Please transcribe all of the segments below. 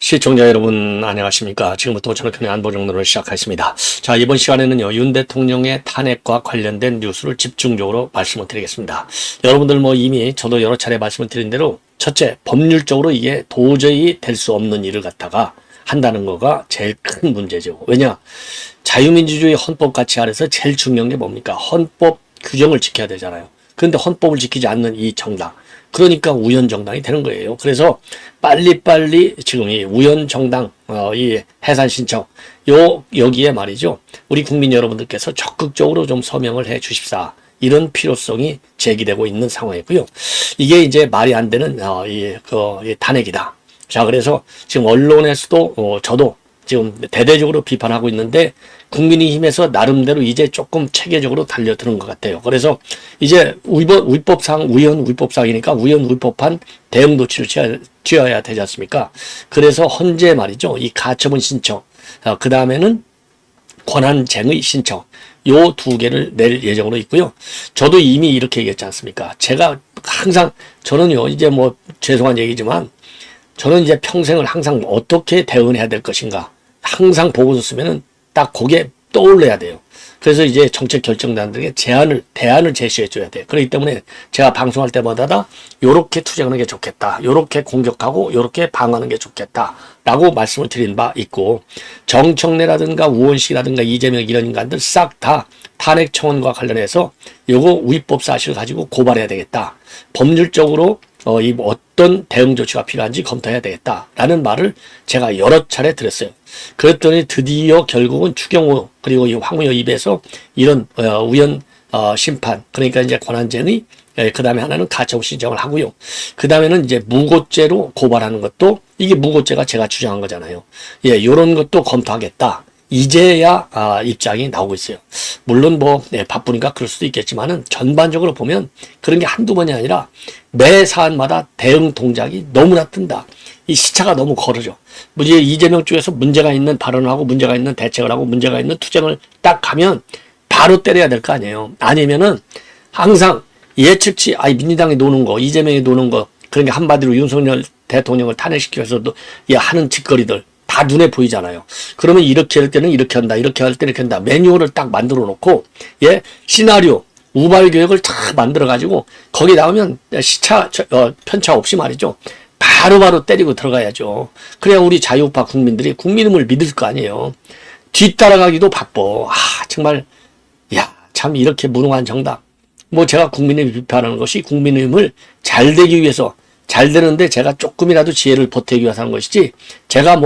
시청자 여러분 안녕하십니까. 지금부터 저녁편의 안보정론을 시작하겠습니다. 자, 이번 시간에는요, 윤 대통령의 탄핵과 관련된 뉴스를 집중적으로 말씀을 드리겠습니다. 여러분들 이미 저도 여러 차례 말씀을 드린 대로, 첫째, 법률적으로 이게 도저히 될 수 없는 일을 갖다가 한다는 거가 제일 큰 문제죠. 왜냐, 자유민주주의 헌법 가치 아래서 제일 중요한 게 뭡니까? 헌법 규정을 지켜야 되잖아요. 그런데 헌법을 지키지 않는 이 정당, 그러니까 우연정당이 되는 거예요. 그래서 빨리빨리 지금 이 우연정당 이 해산 신청 여기에 말이죠, 우리 국민 여러분들께서 적극적으로 좀 서명을 해 주십사, 이런 필요성이 제기되고 있는 상황이고요. 이게 이제 말이 안 되는 이 탄핵이다. 자, 그래서 지금 언론에서도 저도 지금 대대적으로 비판하고 있는데, 국민의힘에서 나름대로 이제 조금 체계적으로 달려드는 것 같아요. 그래서 이제 위법상이니까 위법한 대응 조치를 취해야 되지 않습니까? 그래서 헌재 말이죠, 이 가처분 신청, 그 다음에는 권한쟁의 신청, 요 두 개를 낼 예정으로 있고요. 저도 이미 이렇게 얘기했지 않습니까? 제가 항상, 저는요, 이제 죄송한 얘기지만, 저는 이제 평생을 항상 어떻게 대응해야 될 것인가, 항상 보고서 쓰면은 딱 거기에 떠올려야 돼요. 그래서 이제 정책 결정단들에게 대안을 제시해 줘야 돼요. 그렇기 때문에 제가 방송할 때마다 요렇게 투쟁하는 게 좋겠다, 요렇게 공격하고 요렇게 방어하는 게 좋겠다 라고 말씀을 드린 바 있고, 정청래라든가 우원식이라든가 이재명 이런 인간들 싹 다 탄핵 청원과 관련해서 요거 위법 사실을 가지고 고발해야 되겠다, 법률적으로 어떤 대응 조치가 필요한지 검토해야 되겠다라는 말을 제가 여러 차례 드렸어요. 그랬더니 드디어 결국은 추경호 그리고 이 황우여 입에서 이런 우연 심판, 그러니까 이제 권한쟁의, 그 다음에 하나는 가처분 신청을 하고요. 그 다음에는 이제 무고죄로 고발하는 것도, 이게 무고죄가 제가 주장한 거잖아요. 예, 요런 것도 검토하겠다. 이제야 입장이 나오고 있어요. 물론 바쁘니까 그럴 수도 있겠지만은, 전반적으로 보면 그런 게 한두 번이 아니라 매 사안마다 대응 동작이 너무나 뜬다. 이 시차가 너무 거르죠. 이제 이재명 쪽에서 문제가 있는 발언을 하고 문제가 있는 대책을 하고 문제가 있는 투쟁을 딱 가면 바로 때려야 될 거 아니에요. 아니면은 항상 예측치, 민주당이 노는 거, 이재명이 노는 거, 그러니까 한마디로 윤석열 대통령을 탄핵시키기 위해서도 하는 짓거리들 다 눈에 보이잖아요. 그러면 이렇게 할 때는 이렇게 한다, 이렇게 할 때는 이렇게 한다. 매뉴얼을 딱 만들어 놓고, 시나리오, 우발 계획을 딱 만들어 가지고 거기 나오면 시차 편차 없이 말이죠, 바로바로 때리고 들어가야죠. 그래야 우리 자유우파 국민들이 국민의힘을 믿을 거 아니에요. 뒤따라가기도 바빠. 정말, 참 이렇게 무능한 정당. 제가 국민의힘 비판하는 것이 국민의힘을 잘 되기 위해서, 잘 되는데 제가 조금이라도 지혜를 보태기 위해서 하는 것이지, 제가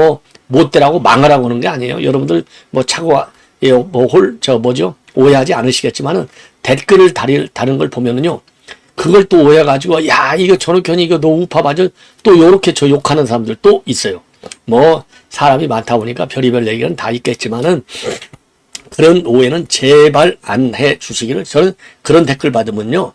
못 되라고 망하라고 하는 게 아니에요. 여러분들 오해하지 않으시겠지만은, 댓글을 다른 걸 보면은요, 그걸 또 오해가지고, 이거 저렇게니, 이거 너 우파 맞아? 또 요렇게 저 욕하는 사람들 또 있어요. 사람이 많다 보니까 별의별 얘기는 다 있겠지만은, 그런 오해는 제발 안 해 주시기를. 저는 그런 댓글 받으면요,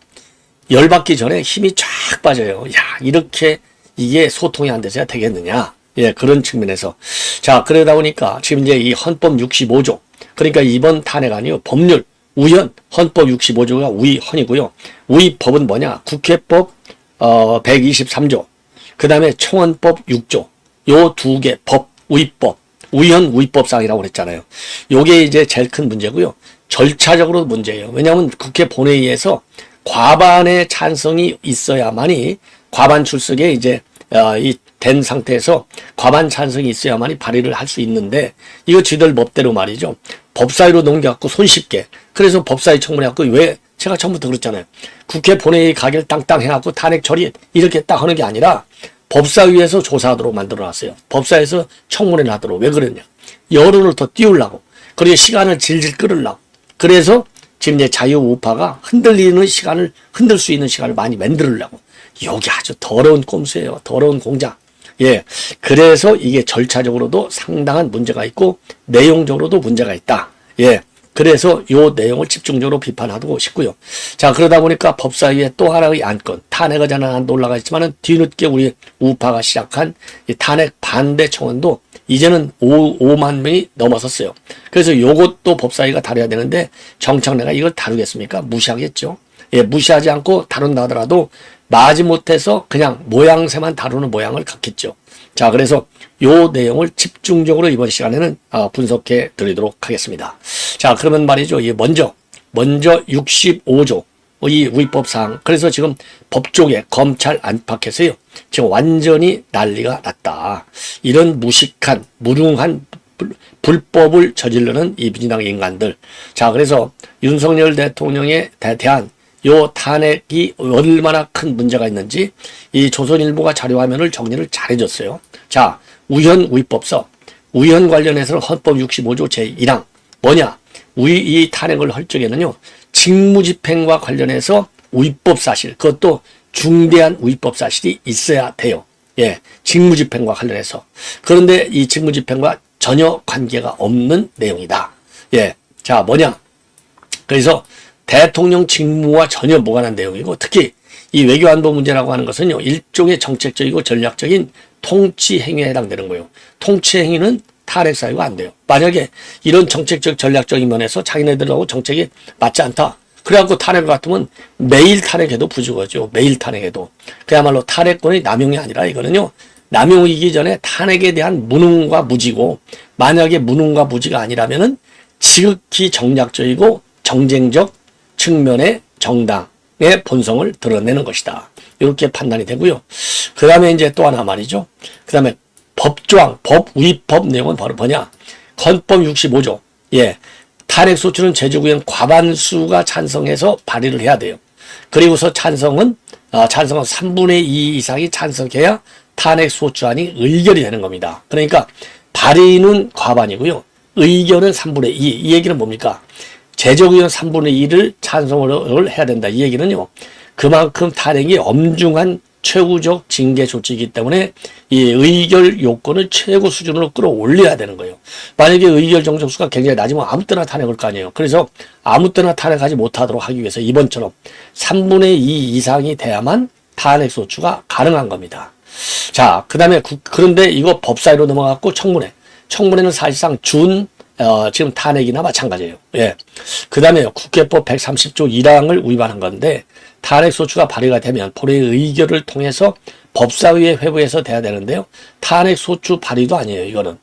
열받기 전에 힘이 쫙 빠져요. 이렇게 이게 소통이 안 돼서야 되겠느냐. 그런 측면에서. 자, 그러다 보니까 지금 이제 이 헌법 65조, 그러니까 이번 탄핵안이요, 법률, 우연, 헌법 65조가 우위헌이고요. 우위법은 뭐냐? 국회법 123조, 그 다음에 청원법 6조, 요 두 개 법, 우위법, 우위헌 우위법상이라고 그랬잖아요. 요게 이제 제일 큰 문제고요. 절차적으로 문제예요. 왜냐하면 국회 본회의에서 과반의 찬성이 있어야만이, 과반 출석에 이제 된 상태에서 과반 찬성이 있어야만이 발의를 할 수 있는데, 이거 지들 법대로 말이죠, 법사위로 넘겨갖고 손쉽게, 그래서 법사위 청문회갖고, 왜 제가 처음부터 그랬잖아요. 국회 본회의 가결 땅땅 해갖고 탄핵 처리 이렇게 딱 하는 게 아니라 법사위에서 조사하도록 만들어놨어요. 법사위에서 청문회를 하도록. 왜 그랬냐? 여론을 더 띄우려고, 그리고 시간을 질질 끌으려고. 그래서 지금 이제 자유우파가 흔들 수 있는 시간을 많이 만들으려고. 여기 아주 더러운 꼼수예요. 더러운 공장. 그래서 이게 절차적으로도 상당한 문제가 있고, 내용적으로도 문제가 있다. 그래서 요 내용을 집중적으로 비판하고 싶고요. 자, 그러다 보니까 법사위에 또 하나의 안건, 탄핵 안도 올라가 있지만은, 뒤늦게 우리 우파가 시작한 이 탄핵 반대 청원도 이제는 5만 명이 넘어섰어요. 그래서 요것도 법사위가 다뤄야 되는데, 정청래가 이걸 다루겠습니까? 무시하겠죠. 무시하지 않고 다룬다 하더라도 마지못해서 그냥 모양새만 다루는 모양을 갖겠죠. 자, 그래서 요 내용을 집중적으로 이번 시간에는 분석해 드리도록 하겠습니다. 자, 그러면 말이죠. 먼저 65조 이 위법사항. 그래서 지금 법조계 검찰 안팎에서요. 지금 완전히 난리가 났다. 이런 무식한 무능한 불법을 저지르는 이 민주당 인간들. 자, 그래서 윤석열 대통령에 대한 요 탄핵이 얼마나 큰 문제가 있는지 이 조선일보가 자료화면을 정리를 잘해줬어요. 자, 우현 위법서. 우현 관련해서는 헌법 65조 제1항. 뭐냐? 이 탄핵을 할 적에는요. 직무집행과 관련해서 위법사실. 그것도 중대한 위법사실이 있어야 돼요. 예, 직무집행과 관련해서. 그런데 이 직무집행과 전혀 관계가 없는 내용이다. 예, 자, 뭐냐? 그래서 대통령 직무와 전혀 무관한 내용이고, 특히 이 외교안보 문제라고 하는 것은요, 일종의 정책적이고 전략적인 통치 행위에 해당되는 거예요. 통치 행위는 탄핵 사유가 안 돼요. 만약에 이런 정책적 전략적인 면에서 자기네들하고 정책이 맞지 않다. 그래갖고 탄핵 같으면 매일 탄핵해도 부족하죠. 매일 탄핵해도. 그야말로 탄핵권의 남용이 아니라 이거는요, 남용이기 전에 탄핵에 대한 무능과 무지고, 만약에 무능과 무지가 아니라면은 지극히 정략적이고 정쟁적 측면의 정당의 본성을 드러내는 것이다. 이렇게 판단이 되고요. 그 다음에 이제 또 하나 말이죠. 그 다음에 법조항, 법 위법 내용은 바로 뭐냐? 헌법 65조. 예. 탄핵소추는 제주구현 과반수가 찬성해서 발의를 해야 돼요. 그리고서 찬성은 3분의 2 이상이 찬성해야 탄핵소추안이 의결이 되는 겁니다. 그러니까 발의는 과반이고요. 의결은 3분의 2. 이 얘기는 뭡니까? 제적의원 3분의 2를 찬성을 해야 된다. 이 얘기는요. 그만큼 탄핵이 엄중한 최고적 징계 조치이기 때문에 이 의결 요건을 최고 수준으로 끌어올려야 되는 거예요. 만약에 의결 정정수가 굉장히 낮으면 아무 때나 탄핵할 거 아니에요. 그래서 아무 때나 탄핵하지 못하도록 하기 위해서 이번처럼 3분의 2 이상이 돼야만 탄핵 소추가 가능한 겁니다. 자, 그 다음에 그런데 이거 법사위로 넘어갔고 청문회는 사실상 지금 탄핵이나 마찬가지예요. 예. 그 다음에 국회법 130조 1항을 위반한 건데, 탄핵소추가 발의가 되면 본회의 의결을 통해서 법사위에 회부해서 돼야 되는데요. 탄핵소추 발의도 아니에요, 이거는.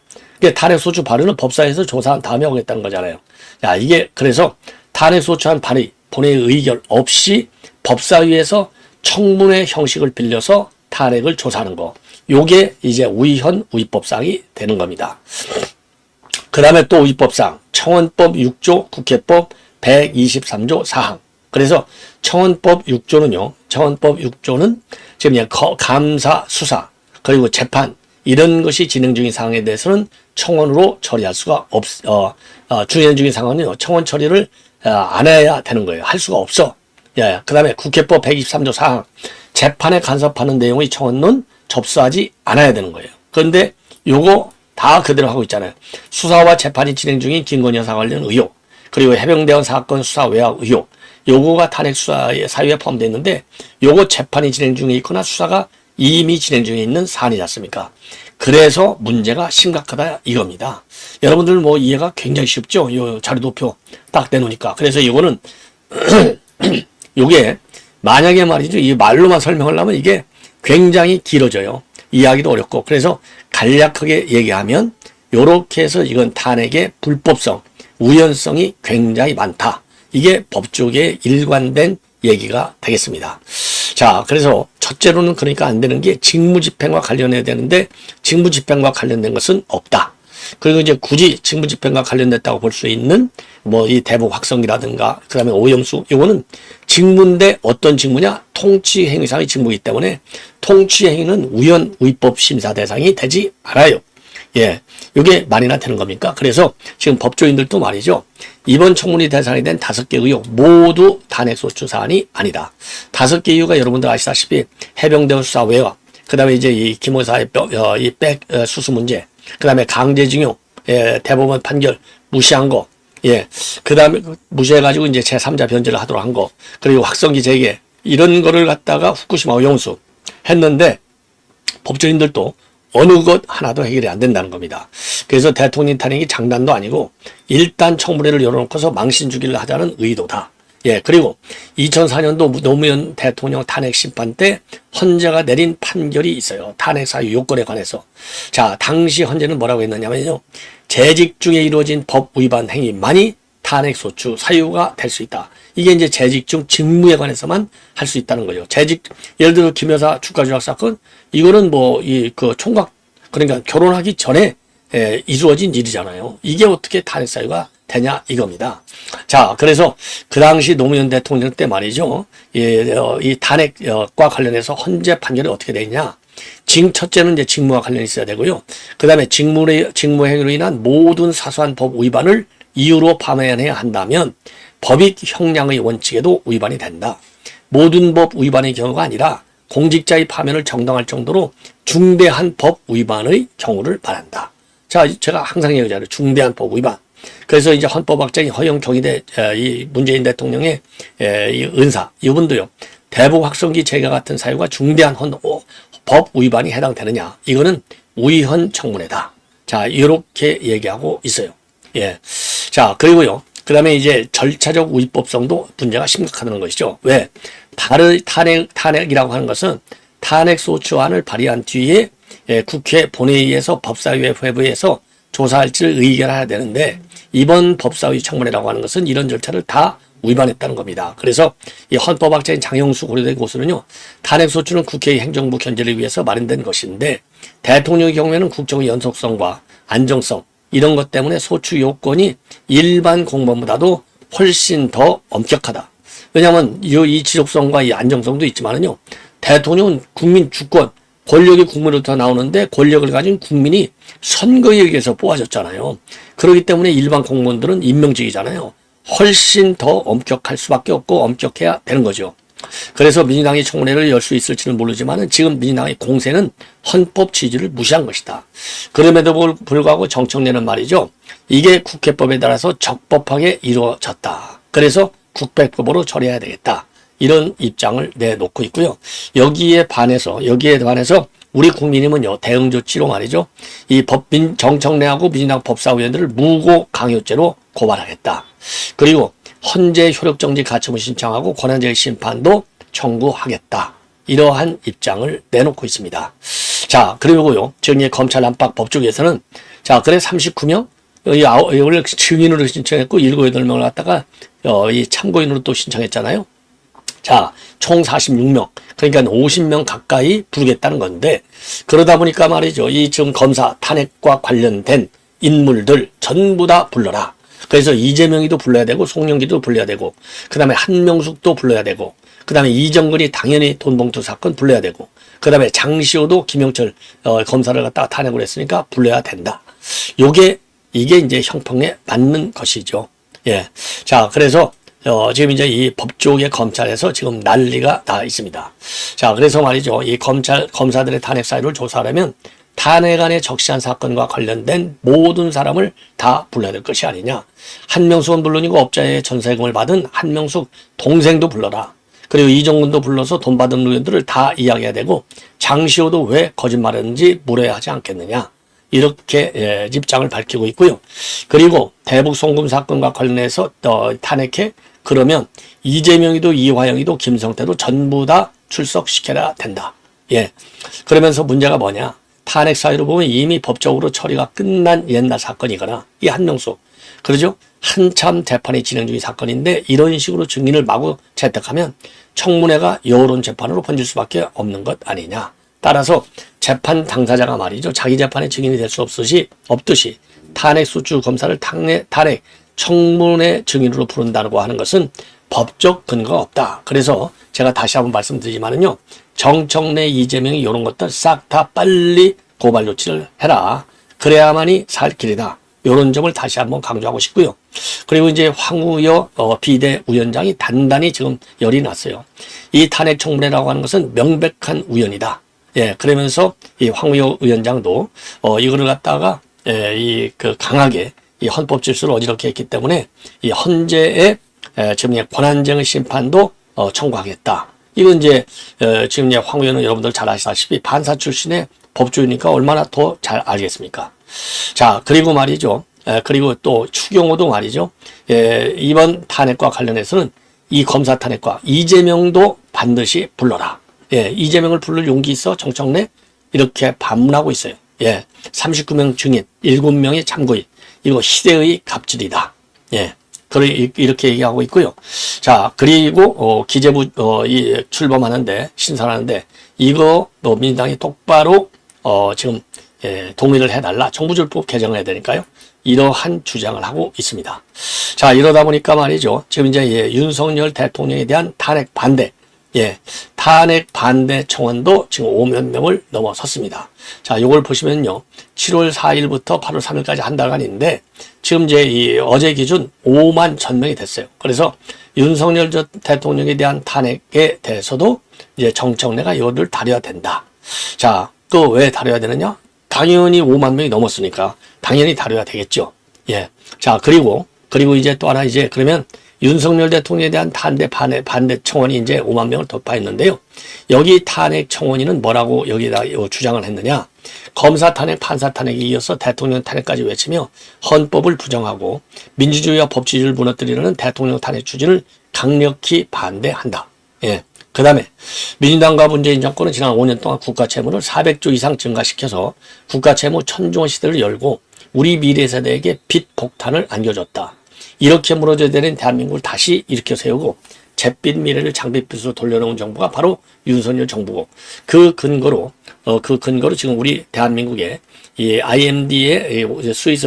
탄핵소추 발의는 법사위에서 조사한 다음에 오겠다는 거잖아요. 야, 이게, 그래서 탄핵소추안 발의, 본회의 의결 없이 법사위에서 청문회 형식을 빌려서 탄핵을 조사하는 거. 요게 이제 우현 위법사항이 되는 겁니다. 그 다음에 또 위법사항, 청원법 6조, 국회법 123조 4항. 그래서 청원법 6조는 지금 감사, 수사, 그리고 재판, 이런 것이 진행 중인 사항에 대해서는 청원으로 처리할 수가 진행 중인 상황은요, 청원 처리를 안 해야 되는 거예요. 할 수가 없어. 예. 그 다음에 국회법 123조 4항, 재판에 간섭하는 내용의 청원은 접수하지 않아야 되는 거예요. 그런데 요거 다 그대로 하고 있잖아요. 수사와 재판이 진행 중인 김건희 여사 관련 의혹, 그리고 해병대원 사건 수사 외압 의혹, 요거가 탄핵 수사의 사유에 포함되어 있는데, 요거 재판이 진행 중에 있거나 수사가 이미 진행 중에 있는 사안이지 않습니까? 그래서 문제가 심각하다 이겁니다. 여러분들 뭐 이해가 굉장히 쉽죠? 요 자료도표 딱 내놓으니까. 그래서 이거는 요게 만약에 말이죠, 이 말로만 설명을 하면 이게 굉장히 길어져요. 이해하기도 어렵고. 그래서 간략하게 얘기하면 요렇게 해서 이건 탄핵의 불법성, 우연성이 굉장히 많다. 이게 법조계의 일관된 얘기가 되겠습니다. 자, 그래서 첫째로는 그러니까 안 되는 게 직무집행과 관련해야 되는데, 직무집행과 관련된 것은 없다. 그리고 이제 굳이 직무집행과 관련됐다고 볼 수 있는 뭐 이 대북 확성기라든가, 그 다음에 오염수, 이거는 직무인데 어떤 직무냐? 통치행위상의 직무이기 때문에 통치행위는 우연 위법 심사 대상이 되지 않아요. 예, 이게 말이나 되는 겁니까? 그래서 지금 법조인들도 말이죠. 이번 청문회 대상이 된 5개 의혹 모두 탄핵소추 사안이 아니다. 5개 이유가 여러분들 아시다시피 해병대원 수사 외압, 그 다음에 이제 이 김호사의 수수 문제, 그 다음에 강제징용, 예, 대법원 판결 무시한 거, 예, 그 다음에 무시해가지고 이제 제3자 변제를 하도록 한 거, 그리고 확성기 재개, 이런 거를 갖다가 후쿠시마 오염수 했는데, 법조인들도 어느 것 하나도 해결이 안 된다는 겁니다. 그래서 대통령 탄핵이 장난도 아니고 일단 청문회를 열어놓고서 망신 주기를 하자는 의도다. 예, 그리고 2004년도 노무현 대통령 탄핵 심판 때 헌재가 내린 판결이 있어요. 탄핵 사유 요건에 관해서. 자, 당시 헌재는 뭐라고 했느냐면요. 재직 중에 이루어진 법 위반 행위만이 탄핵 소추 사유가 될 수 있다. 이게 이제 재직 중 직무에 관해서만 할 수 있다는 거죠. 예를 들어 김 여사 주가 조작 사건, 이거는 뭐 총각, 그러니까 결혼하기 전에 이루어진 일이잖아요. 이게 어떻게 탄핵 사유가 되냐 이겁니다. 자, 그래서 그 당시 노무현 대통령 때 말이죠. 이 탄핵과 관련해서 헌재 판결이 어떻게 되냐. 첫째는 이제 직무와 관련이 있어야 되고요. 그 다음에 직무 행위로 인한 모든 사소한 법 위반을 이유로 파면해야 한다면 법익 형량의 원칙에도 위반이 된다. 모든 법 위반의 경우가 아니라 공직자의 파면을 정당할 정도로 중대한 법 위반의 경우를 말한다. 자, 제가 항상 얘기하잖아요. 중대한 법 위반. 그래서 이제 헌법학자인 허영 경희대 이 문재인 대통령의 이 은사, 이분도요. 대북 확성기 재개 같은 사유가 중대한 법 위반이 해당되느냐. 이거는 우의헌 청문회다. 자, 이렇게 얘기하고 있어요. 예. 자, 그리고요. 그 다음에 이제 절차적 위법성도 문제가 심각하다는 것이죠. 왜? 탄핵이라고 하는 것은 탄핵 소추안을 발의한 뒤에 국회 본회의에서 법사위에 회부해서 조사할지를 의결해야 되는데 이번 법사위 청문회라고 하는 것은 이런 절차를 다 위반했다는 겁니다. 그래서 이 헌법학자인 장영수 고려대 교수는요. 탄핵소추는 국회의 행정부 견제를 위해서 마련된 것인데 대통령의 경우에는 국정의 연속성과 안정성 이런 것 때문에 소추 요건이 일반 공무원보다도 훨씬 더 엄격하다. 왜냐하면 이 지속성과 이 안정성도 있지만은요. 대통령은 국민 주권, 권력이 국민으로부터 나오는데 권력을 가진 국민이 선거에 의해서 뽑아졌잖아요. 그렇기 때문에 일반 공무원들은 임명직이잖아요. 훨씬 더 엄격할 수밖에 없고 엄격해야 되는 거죠. 그래서 민주당이 청문회를 열 수 있을지는 모르지만 지금 민주당의 공세는 헌법 취지를 무시한 것이다. 그럼에도 불구하고 정청래는 말이죠. 이게 국회법에 따라서 적법하게 이루어졌다. 그래서 국회법으로 처리해야 되겠다. 이런 입장을 내놓고 있고요. 여기에 반해서 우리 국민의힘은요, 대응 조치로 말이죠. 이 정청래하고 민주당 법사위원들을 무고 강요죄로 고발하겠다. 그리고 헌재 효력정지 가처분 신청하고 권한쟁의 심판도 청구하겠다. 이러한 입장을 내놓고 있습니다. 자, 그리고요, 지금 검찰 안팎 법조계에서는 자, 그래 39명? 원래 증인으로 신청했고 7, 8명을 갖다가 이 참고인으로 또 신청했잖아요. 자, 총 46명. 그러니까 50명 가까이 부르겠다는 건데, 그러다 보니까 말이죠. 이 지금 검사 탄핵과 관련된 인물들 전부 다 불러라. 그래서 이재명이도 불러야 되고, 송영기도 불러야 되고, 그 다음에 한명숙도 불러야 되고, 그 다음에 이정근이 당연히 돈봉투 사건 불러야 되고, 그 다음에 장시호도 김영철 검사를 갖다가 탄핵을 했으니까 불러야 된다. 이게 이제 형평에 맞는 것이죠. 예. 자, 그래서 지금 이제 이 법조계 검찰에서 지금 난리가 나 있습니다. 자, 그래서 말이죠. 이 검사들의 탄핵 사유를 조사하려면 탄핵안에 적시한 사건과 관련된 모든 사람을 다 불러야 될 것이 아니냐. 한명숙은 물론이고 업자의 전세금을 받은 한명숙 동생도 불러라. 그리고 이정근도 불러서 돈 받은 의원들을 다 이야기해야 되고 장시호도 왜 거짓말했는지 물어야 하지 않겠느냐. 이렇게 입장을 밝히고 있고요. 그리고 대북 송금 사건과 관련해서 탄핵해 그러면 이재명이도 이화영이도 김성태도 전부 다 출석시켜야 된다. 예. 그러면서 문제가 뭐냐. 탄핵 사유로 보면 이미 법적으로 처리가 끝난 옛날 사건이거나 이 한명숙. 그러죠? 한참 재판이 진행 중인 사건인데 이런 식으로 증인을 마구 채택하면 청문회가 여론 재판으로 번질 수밖에 없는 것 아니냐. 따라서 재판 당사자가 말이죠. 자기 재판에 증인이 될 수 없듯이 탄핵 소추 검사를 탄핵 청문회 증인으로 부른다고 하는 것은 법적 근거가 없다. 그래서 제가 다시 한번 말씀드리지만은요. 정청래, 이재명이 이런 것들 싹 다 빨리 고발 조치를 해라. 그래야만이 살 길이다. 이런 점을 다시 한번 강조하고 싶고요. 그리고 이제 황우여 비대위원장이 단단히 지금 열이 났어요. 이 탄핵 청문회라고 하는 것은 명백한 우연이다. 예, 그러면서 이 황우여 위원장도 이거를 갖다가 강하게 이 헌법 질서를 어지럽게 했기 때문에 이 헌재의 지금 권한쟁의 심판도 청구하겠다. 이건 이제 지금 황우여는 여러분들 잘 아시다시피 판사 출신의 법조이니까 얼마나 더 잘 알겠습니까? 자, 그리고 말이죠. 그리고 또 추경호도 말이죠. 이번 탄핵과 관련해서는 이 검사 탄핵과 이재명도 반드시 불러라. 예, 이재명을 부를 용기 있어 정청래 이렇게 반문하고 있어요. 예, 39명 증인, 7명의 참고인. 이거 시대의 갑질이다. 예, 이렇게 얘기하고 있고요. 자, 그리고 기재부 출범하는데 신설하는데 이거 민주당이 똑바로 지금 동의를 해달라. 정부조례법 개정을 해야 되니까요. 이러한 주장을 하고 있습니다. 자, 이러다 보니까 말이죠. 지금 이제 윤석열 대통령에 대한 탄핵 반대, 탄핵 반대 청원도 지금 5만 명을 넘어섰습니다. 자, 요걸 보시면요. 7월 4일부터 8월 3일까지 한 달간인데 지금 이제 어제 기준 5만 1,000명이 됐어요. 그래서 윤석열 대통령에 대한 탄핵에 대해서도 이제 정청래가 이거를 다뤄야 된다. 자, 또 왜 다뤄야 되느냐? 당연히 5만 명이 넘었으니까 당연히 다뤄야 되겠죠. 예. 자, 그리고 이제 또 하나 이제 그러면 윤석열 대통령에 대한 반대 청원이 이제 5만 명을 돌파했는데요. 여기 탄핵 청원인은 뭐라고 여기다 주장을 했느냐? 검사 탄핵, 판사 탄핵에 이어서 대통령 탄핵까지 외치며 헌법을 부정하고 민주주의와 법치주의를 무너뜨리려는 대통령 탄핵 추진을 강력히 반대한다. 예. 그 다음에 민주당과 문재인 정권은 지난 5년 동안 국가 채무를 400조 이상 증가시켜서 국가 채무 천조원 시대를 열고 우리 미래 세대에게 빚 폭탄을 안겨줬다. 이렇게 무너져야 되는 대한민국을 다시 일으켜 세우고 잿빛 미래를 장밋빛으로 돌려놓은 정부가 바로 윤석열 정부고 그 근거로 지금 우리 대한민국의 이 IMD의 스위스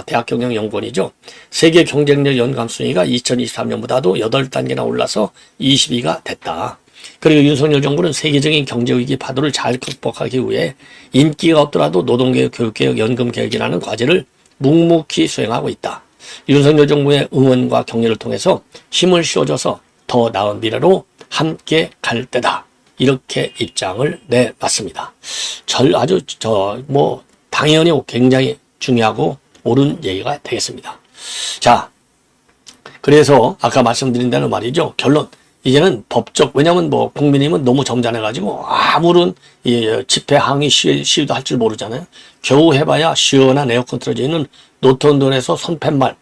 대학 경영연구원이죠. 세계 경쟁력 연감 순위가 2023년보다도 8단계나 올라서 20위가 됐다. 그리고 윤석열 정부는 세계적인 경제위기 파도를 잘 극복하기 위해 인기가 없더라도 노동개혁, 교육개혁, 연금개혁이라는 과제를 묵묵히 수행하고 있다. 윤석열 정부의 응원과 격려를 통해서 힘을 씌워줘서 더 나은 미래로 함께 갈 때다. 이렇게 입장을 내놨습니다. 당연히 굉장히 중요하고 옳은 얘기가 되겠습니다. 자, 그래서 아까 말씀드린 대로 말이죠. 결론. 이제는 법적, 왜냐면 국민의힘은 너무 점잖해가지고 아무런 집회 항의 시위도 할 줄 모르잖아요. 겨우 해봐야 시원한 에어컨 틀어져 있는 노턴돈에서 손팻말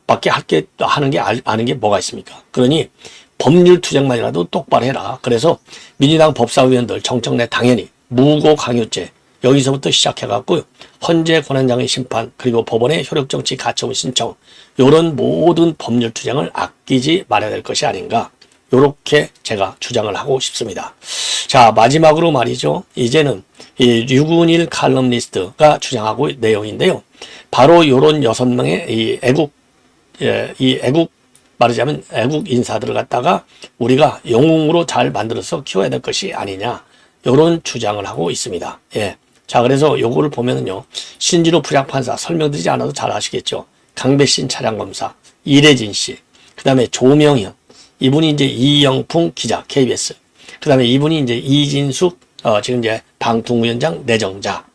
밖에 하는 게 아는 게 뭐가 있습니까? 그러니 법률 투쟁만이라도 똑바로 해라. 그래서 민주당 법사위원들 정청래 당연히 무고 강요죄 여기서부터 시작해갖고 헌재 권한장애 심판 그리고 법원의 효력정치 가처분 신청 이런 모든 법률 투쟁을 아끼지 말아야 될 것이 아닌가 이렇게 제가 주장을 하고 싶습니다. 자, 마지막으로 말이죠. 이제는 이 류근일 칼럼니스트가 주장하고 내용인데요. 바로 이런 6명의 이 애국 말하자면 애국 인사들을 갖다가 우리가 영웅으로 잘 만들어서 키워야 될 것이 아니냐 이런 주장을 하고 있습니다. 예. 자, 그래서 요거를 보면은요. 신진호 부장판사 설명드리지 않아도 잘 아시겠죠. 강배신 차량검사, 이래진 씨, 그 다음에 조명현, 이분이 이제 이영풍 기자, KBS, 그 다음에 이분이 이제 이진숙, 지금 이제 방통위원장 내정자,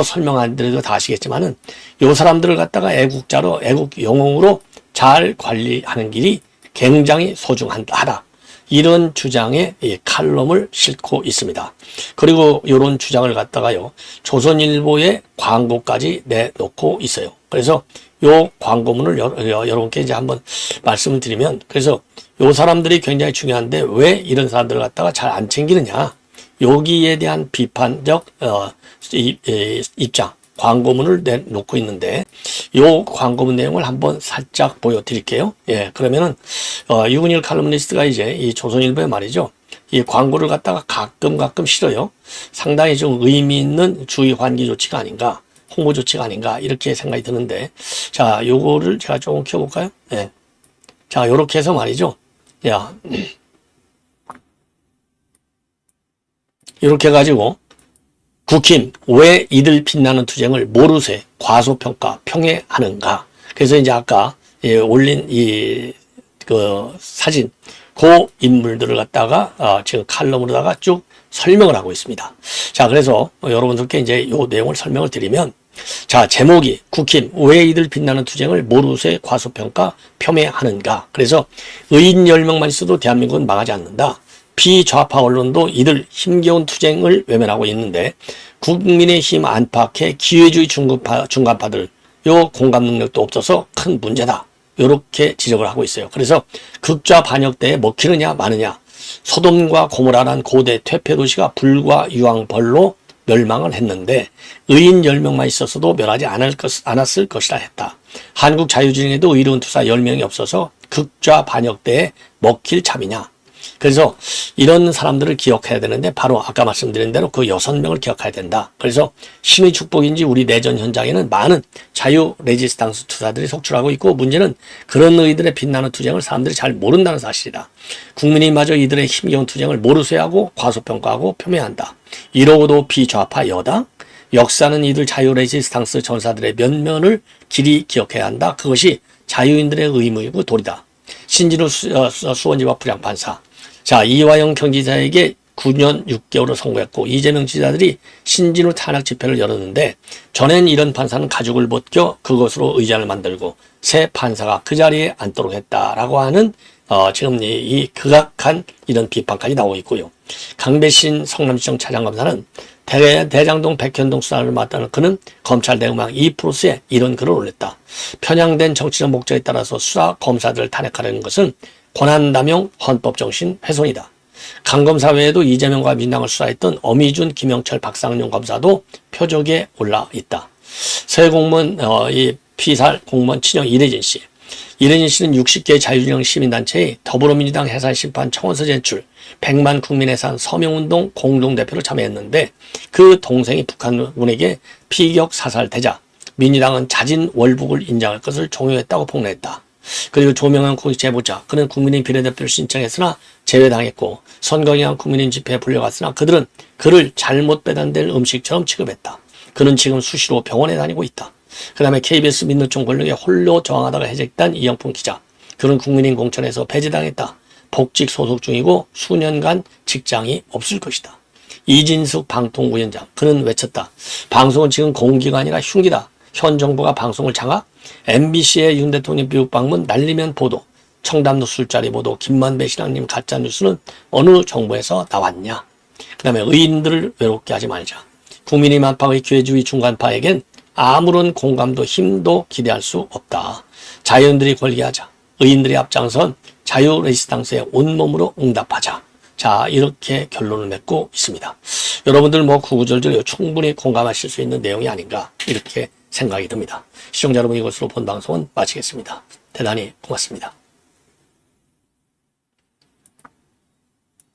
설명 안 드려도 다 아시겠지만은 요 사람들을 갖다가 애국자로, 애국 영웅으로 잘 관리하는 길이 굉장히 소중하다. 이런 주장에 칼럼을 싣고 있습니다. 그리고 이런 주장을 갖다가요, 조선일보의 광고까지 내놓고 있어요. 그래서 요 광고문을 여러분께 이제 한번 말씀을 드리면, 그래서 요 사람들이 굉장히 중요한데 왜 이런 사람들을 갖다가 잘 안 챙기느냐. 여기에 대한 비판적 입장, 광고문을 내놓고 있는데 요 광고문 내용을 한번 살짝 보여드릴게요. 예, 그러면은 유근일 칼럼니스트가 이제 이 조선일보에 말이죠. 이 광고를 갖다가 가끔 실어요. 상당히 좀 의미 있는 주의 환기 조치가 아닌가, 홍보 조치가 아닌가 이렇게 생각이 드는데, 자, 요거를 제가 조금 켜볼까요? 예. 자, 요렇게 해서 말이죠. 야, 이렇게 해가지고 국힘 왜 이들 빛나는 투쟁을 모르쇠 과소평가 평해하는가. 그래서 이제 아까 올린 사진 그 인물들을 갖다가 지금 칼럼으로다가 쭉 설명을 하고 있습니다. 자, 그래서 여러분들께 이제 요 내용을 설명을 드리면, 자, 제목이 국힘 왜 이들 빛나는 투쟁을 모르쇠 과소평가 폄훼하는가. 그래서 의인 10명만 있어도 대한민국은 망하지 않는다. 비좌파 언론도 이들 힘겨운 투쟁을 외면하고 있는데 국민의힘 안팎의 기회주의 중간파들 요 공감 능력도 없어서 큰 문제다. 이렇게 지적을 하고 있어요. 그래서 극좌 반역 때에 먹히느냐 마느냐. 소돔과 고모라란 고대 퇴폐 도시가 불과 유황벌로 멸망을 했는데 의인 10명만 있었어도 멸하지 않았을 것이라 했다. 한국 자유진영에도 의로운 투사 10명이 없어서 극좌 반역 때에 먹힐 참이냐. 그래서 이런 사람들을 기억해야 되는데 바로 아까 말씀드린 대로 그 6명을 기억해야 된다. 그래서 신의 축복인지 우리 내전 현장에는 많은 자유 레지스탕스 투사들이 속출하고 있고 문제는 그런 의들의 빛나는 투쟁을 사람들이 잘 모른다는 사실이다. 국민이 마저 이들의 힘겨운 투쟁을 모르쇠하고 과소평가하고 표명한다. 이러고도 비좌파 여당? 역사는 이들 자유 레지스탕스 전사들의 면면을 길이 기억해야 한다. 그것이 자유인들의 의무이고 도리다. 신진우 수원지법 부장판사. 자, 이화영 경기지사에게 9년 6개월을 선고했고 이재명 지사들이 신진우 탄핵 집회를 열었는데 전엔 이런 판사는 가죽을 벗겨 그것으로 의장을 만들고 새 판사가 그 자리에 앉도록 했다라고 하는 지금 이 극악한 이런 비판까지 나오고 있고요. 강배신 성남시청 차장검사는 대장동 백현동 수사를 맡다는 그는 검찰 대응망 2%에 이런 글을 올렸다. 편향된 정치적 목적에 따라서 수사 검사들을 탄핵하려는 것은 권한남용 헌법정신 훼손이다. 강 검사 외에도 이재명과 민당을 수사했던 어미준, 김영철, 박상용 검사도 표적에 올라 있다. 새 공무원 이 피살 공무원 친형 이래진 씨. 이래진 씨는 60개 자유진영 시민단체의 더불어민주당 해산심판 청원서 제출, 100만 국민해산 서명운동 공동대표로 참여했는데 그 동생이 북한군에게 피격 사살되자 민주당은 자진 월북을 인정할 것을 종용했다고 폭로했다. 그리고 조명한 제보자, 그는 국민의힘 비례대표를 신청했으나 제외당했고 선거경향 국민의힘 집회에 불려갔으나 그들은 그를 잘못 배달될 음식처럼 취급했다. 그는 지금 수시로 병원에 다니고 있다. 그 다음에 KBS 민노총 권력에 홀로 저항하다가 해직된 이영풍 기자. 그는 국민의힘 공천에서 배제당했다. 복직 소속 중이고 수년간 직장이 없을 것이다. 이진숙 방통위원장. 그는 외쳤다. 방송은 지금 공기가 아니라 흉기다. 현 정부가 방송을 장악? MBC의 윤 대통령 미국 방문 날리면 보도. 청담도 술자리 보도. 김만배 신앙님 가짜뉴스는 어느 정부에서 나왔냐? 그 다음에 의인들을 외롭게 하지 말자. 국민의힘 안팎의 기회주의 중간파에겐 아무런 공감도 힘도 기대할 수 없다. 자유인들이 권리하자. 의인들이 앞장선 자유 레지스탕스에 온몸으로 응답하자. 자, 이렇게 결론을 맺고 있습니다. 여러분들 구구절절 충분히 공감하실 수 있는 내용이 아닌가 이렇게 생각이 듭니다. 시청자 여러분, 이것으로 본 방송은 마치겠습니다. 대단히 고맙습니다.